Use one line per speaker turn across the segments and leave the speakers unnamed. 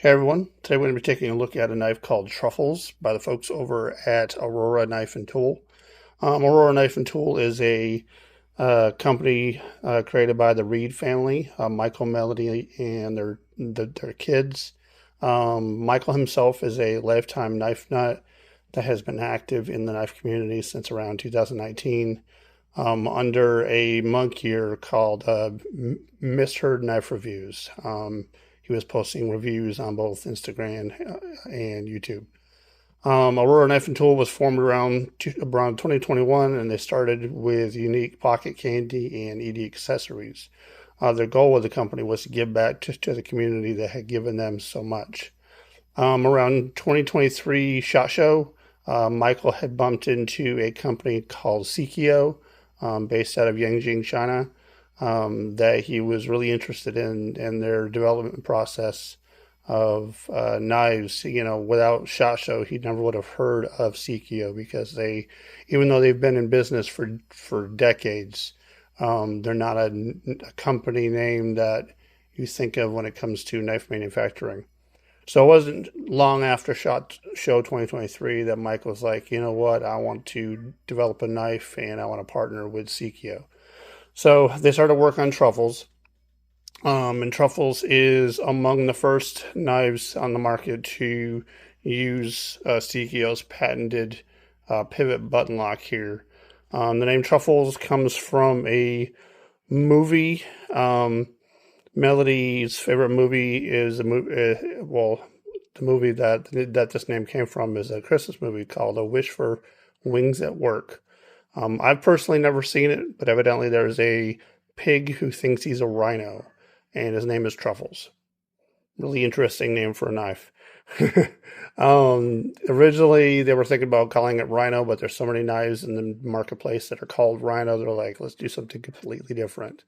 Hey everyone, today we're going to be taking a look at a knife called Truffles by the folks over at Aurora Knife and Tool. Aurora Knife and Tool is a company created by the Reed family, Michael, Melody, and their kids. Michael himself is a lifetime knife nut that has been active in the knife community since around 2019 under a monk year called Misheard Knife Reviews. He was posting reviews on both Instagram and YouTube. Aurora Knife and Tool was formed around 2021, and they started with unique pocket candy and ED accessories. Their goal with the company was to give back to the community that had given them so much. Around 2023 SHOT Show, Michael had bumped into a company called Sikio, based out of Yanjing, China, that he was really interested in their development process of knives. You know, without SHOT Show, he never would have heard of Sikio because even though they've been in business for decades, they're not a company name that you think of when it comes to knife manufacturing. So it wasn't long after SHOT Show 2023 that Mike was like, you know what, I want to develop a knife and I want to partner with Sikio. So they started work on Truffles. And Truffles is among the first knives on the market to use Sikio's patented pivot button lock here. The name Truffles comes from a movie. Melody's favorite movie is the movie that this name came from is a Christmas movie called A Wish for Wings at Work. I've personally never seen it, but evidently there's a pig who thinks he's a rhino, and his name is Truffles. Really interesting name for a knife. Originally, they were thinking about calling it Rhino, but there's so many knives in the marketplace that are called Rhino. They're like, let's do something completely different.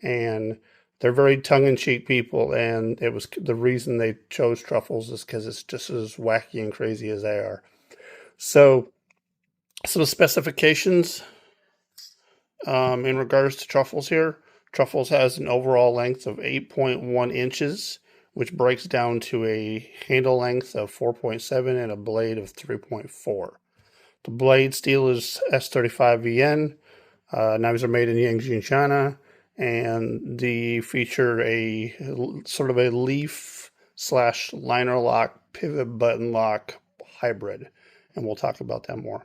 And they're very tongue-in-cheek people, and it was the reason they chose Truffles is because it's just as wacky and crazy as they are. So, some specifications in regards to Truffles here. Truffles has an overall length of 8.1 inches, which breaks down to a handle length of 4.7 and a blade of 3.4. The blade steel is S35VN. Knives are made in Yanjing, China, and they feature a sort of a leaf / liner lock pivot button lock hybrid, and we'll talk about that more.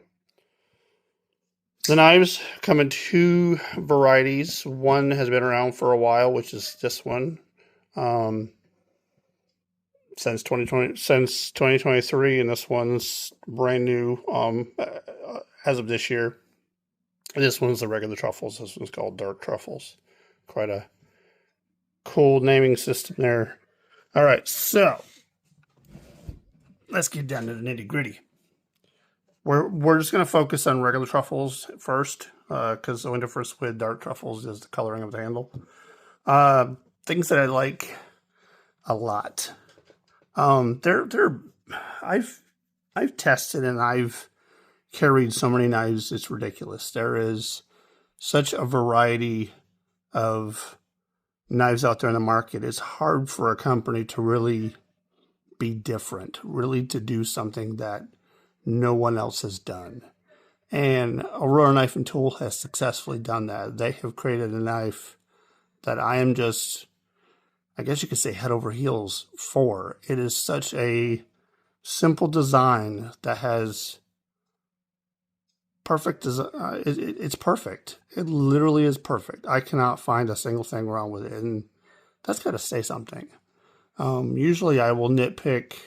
The knives come in two varieties. One has been around for a while, which is this one, since 2023, and this one's brand new as of this year. This one's the regular Truffles. This one's called Dark Truffles. Quite a cool naming system there. All right, so let's get down to the nitty gritty. We're just going to focus on regular Truffles first, because the only difference with Dark Truffles is the coloring of the handle. Things that I like a lot. I've tested and I've carried so many knives, it's ridiculous. There is such a variety of knives out there in the market. It's hard for a company to really be different, really to do something that no one else has done. And Aurora Knife and Tool has successfully done that. They have created a knife that I am just, I guess you could say, head over heels for. It is such a simple design that has perfect design. It's perfect. It literally is perfect. I cannot find a single thing wrong with it, and that's got to say something. Usually I will nitpick,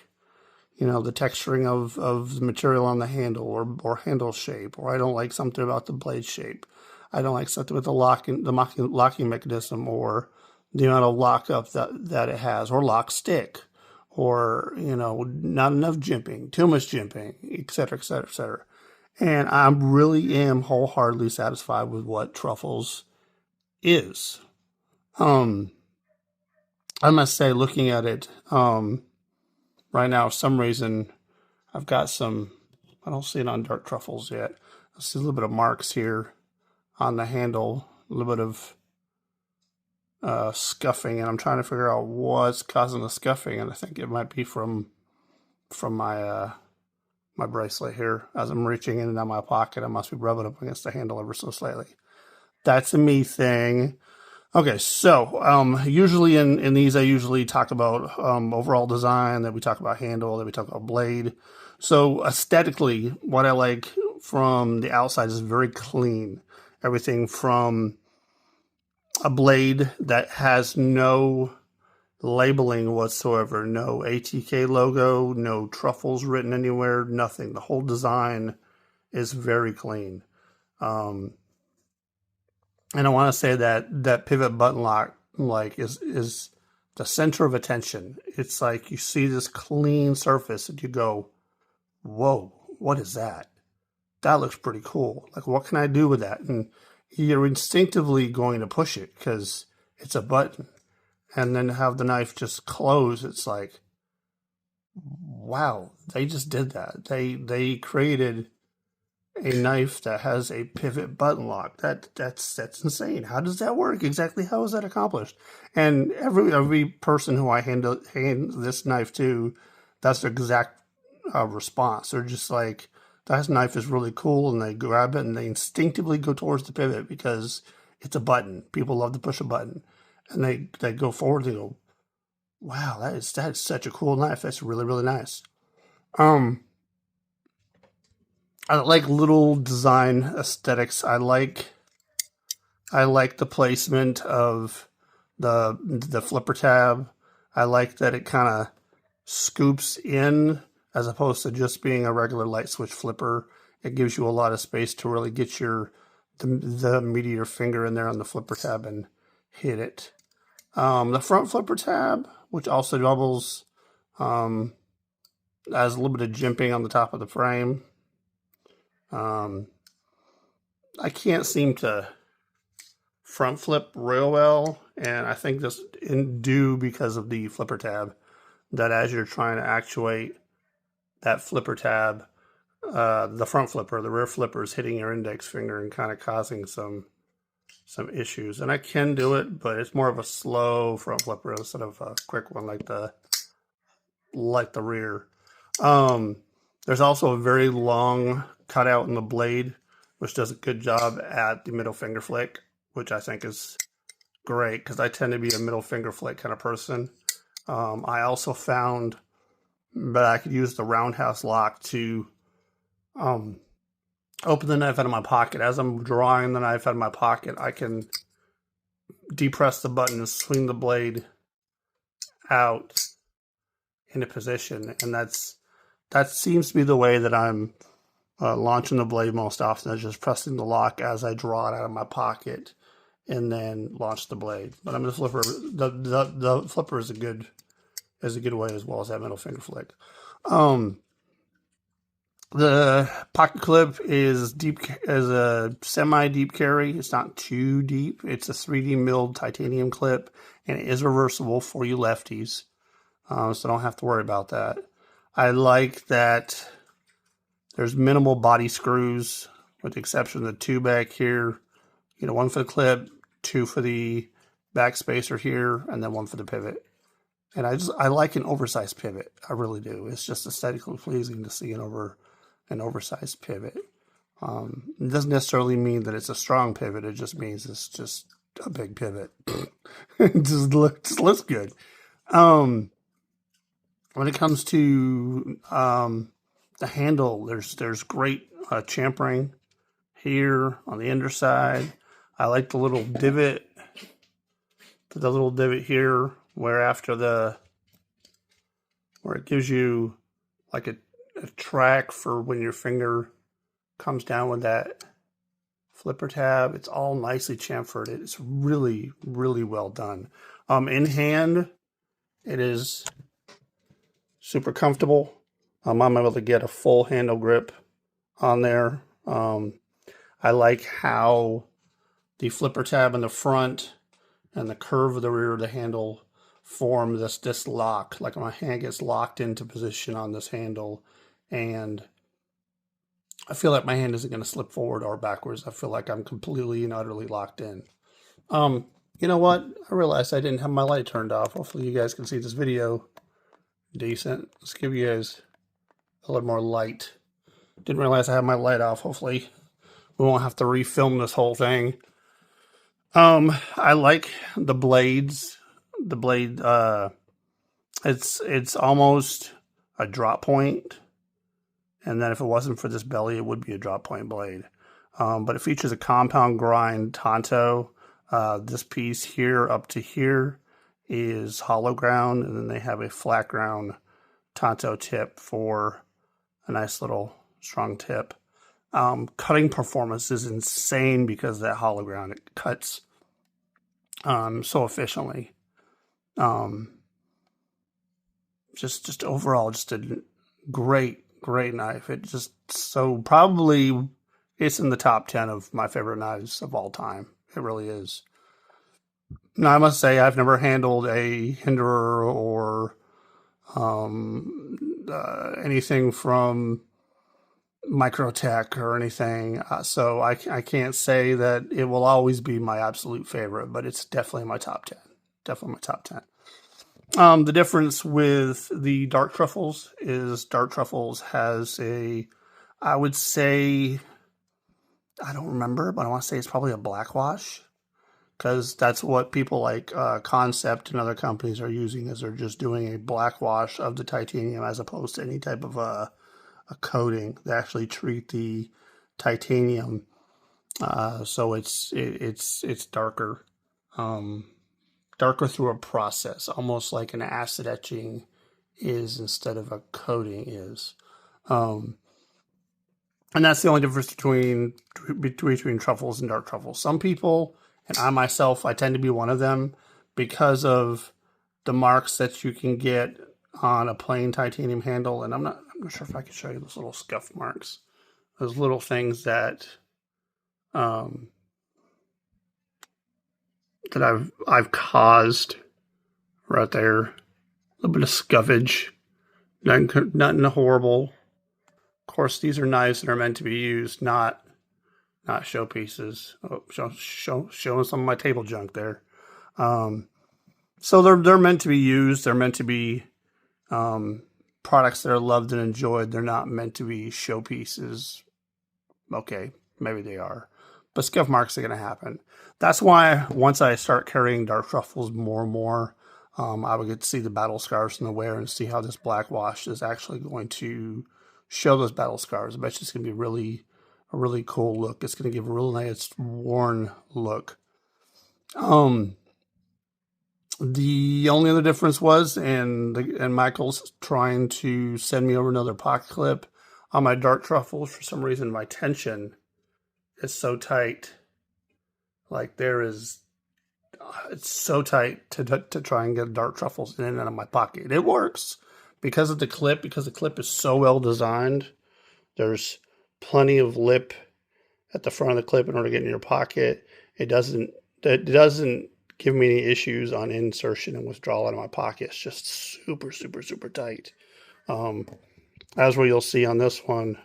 the texturing of the material on the handle or handle shape, or I don't like something about the blade shape. I don't like something with the locking mechanism, or the amount of lockup that it has, or lock stick, or, not enough jimping, too much jimping, etc., etc., etc. And I really am wholeheartedly satisfied with what Truffles is. I must say, looking at it, right now, for some reason, I've got I don't see it on Dark Truffles yet. I see a little bit of marks here on the handle, a little bit of scuffing, and I'm trying to figure out what's causing the scuffing, and I think it might be from my my bracelet here. As I'm reaching in and out my pocket, I must be rubbing up against the handle ever so slightly. That's a me thing. Okay, so usually in these, I usually talk about overall design, then we talk about handle, then we talk about blade. So aesthetically, what I like from the outside is very clean. Everything from a blade that has no labeling whatsoever, no ATK logo, no Truffles written anywhere, nothing. The whole design is very clean. And I want to say that pivot button lock is the center of attention. It's like you see this clean surface and you go, whoa, what is that? That looks pretty cool. Like, what can I do with that? And you're instinctively going to push it because it's a button. And then have the knife just close. It's like, wow, they just did that. They created a knife that has a pivot button lock. That's insane. How does that work? Exactly how is that accomplished? And every person who I hand this knife to, that's the exact response. They're just like, that knife is really cool, and they grab it and they instinctively go towards the pivot because it's a button. People love to push a button, and they go forward and go, wow, that is such a cool knife. That's really, really nice. I like little design aesthetics. I like the placement of the flipper tab. I like that it kind of scoops in as opposed to just being a regular light switch flipper. It gives you a lot of space to really get the meat of your finger in there on the flipper tab and hit it. The front flipper tab, which also doubles, has a little bit of jimping on the top of the frame. I can't seem to front flip real well, and I think this is due because of the flipper tab, that as you're trying to actuate that flipper tab, the front flipper, the rear flipper is hitting your index finger and kind of causing some issues. And I can do it, but it's more of a slow front flipper instead of a quick one like the rear. There's also a very long cutout in the blade, which does a good job at the middle finger flick, which I think is great because I tend to be a middle finger flick kind of person. I also found that I could use the roundhouse lock to open the knife out of my pocket. As I'm drawing the knife out of my pocket, I can depress the button and swing the blade out into position, and that seems to be the way that I'm launching the blade most often, is just pressing the lock as I draw it out of my pocket and then launch the blade. But the flipper, the flipper is a good way as well as that middle finger flick. The pocket clip is deep, as a semi-deep carry. It's not too deep. It's a 3D milled titanium clip, and it is reversible for you lefties, so don't have to worry about that. I like that there's minimal body screws, with the exception of the two back here. You know, one for the clip, two for the back spacer here, and then one for the pivot. And I like an oversized pivot. I really do. It's just aesthetically pleasing to see an oversized pivot. It doesn't necessarily mean that it's a strong pivot. It just means it's just a big pivot. It just looks good. When it comes to the handle, there's great champering here on the underside. I like the little divot here, where it gives you like a track for when your finger comes down with that flipper tab. It's all nicely chamfered. It's really, really well done. In hand, it is super comfortable. I'm able to get a full handle grip on there. I like how the flipper tab in the front and the curve of the rear of the handle form this lock. Like my hand gets locked into position on this handle, and I feel like my hand isn't going to slip forward or backwards. I feel like I'm completely and utterly locked in. You know what? I realized I didn't have my light turned off. Hopefully you guys can see this video decent. Let's give you guys a little more light. Didn't realize I had my light off. Hopefully we won't have to refilm this whole thing. I like the blades. The blade, it's almost a drop point. And then if it wasn't for this belly, it would be a drop point blade. But it features a compound grind tanto. This piece here up to here is hollow ground, and then they have a flat ground tanto tip for a nice little strong tip. Cutting performance is insane because of that hollow ground. It cuts so efficiently. Just overall, just a great knife. It just so probably it's in the top 10 of my favorite knives of all time. It really is. Now I must say I've never handled a Hinderer or anything from Microtech or anything, so I can't say that it will always be my absolute favorite, but it's definitely my top 10. Definitely my top 10. The difference with the Dark Truffles is Dark Truffles has a, I would say, I don't remember, but I want to say it's probably a black wash, because that's what people like Concept and other companies are using, is they're just doing a black wash of the titanium as opposed to any type of a coating. They actually treat the titanium so it's darker. Darker through a process, almost like an acid etching is instead of a coating is. And that's the only difference between truffles and dark truffles. Some people, and I myself, I tend to be one of them, because of the marks that you can get on a plain titanium handle. And I'm not sure if I can show you those little scuff marks. Those little things that that I've caused right there. A little bit of scuffage. Nothing horrible. Of course, these are knives that are meant to be used, not showpieces. Oh, showing some of my table junk there. So they're meant to be used. They're meant to be products that are loved and enjoyed. They're not meant to be showpieces. Okay, maybe they are, but scuff marks are going to happen. That's why once I start carrying Dark Truffles more and more, I would get to see the battle scars in the wear and see how this black wash is actually going to show those battle scars. I bet you it's going to be a really cool look. It's going to give a real nice worn look. The only other difference was, and Michael's trying to send me over another pocket clip on my Dark Truffles. For some reason, my tension is so tight. Like it's so tight to try and get Dark Truffles in and out of my pocket. It works because of the clip, because the clip is so well designed. There's plenty of lip at the front of the clip in order to get in your pocket. It doesn't give me any issues on insertion and withdrawal out of my pocket. It's just super tight. As where you'll see on this one,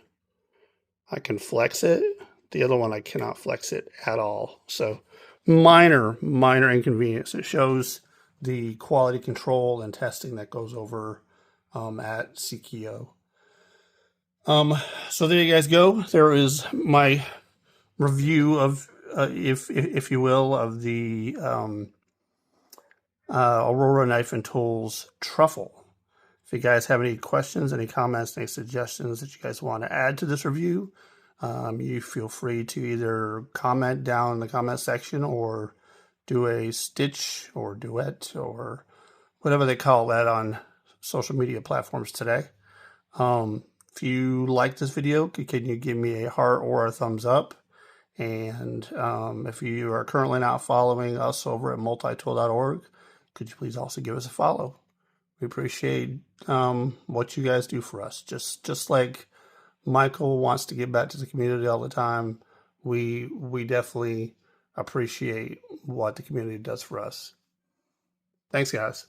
I can flex it. The other one, I cannot flex it at all. So minor inconvenience. It shows the quality control and testing that goes over at Sikio. So there you guys go. There is my review of, if you will, of the Aurora Knife and Tools Truffle. If you guys have any questions, any comments, any suggestions that you guys want to add to this review, you feel free to either comment down in the comment section or do a stitch or duet or whatever they call that on social media platforms today. If you like this video, can you give me a heart or a thumbs up? And if you are currently not following us over at multitool.org, could you please also give us a follow? We appreciate what you guys do for us. Just like Michael wants to give back to the community all the time, we definitely appreciate what the community does for us. Thanks, guys.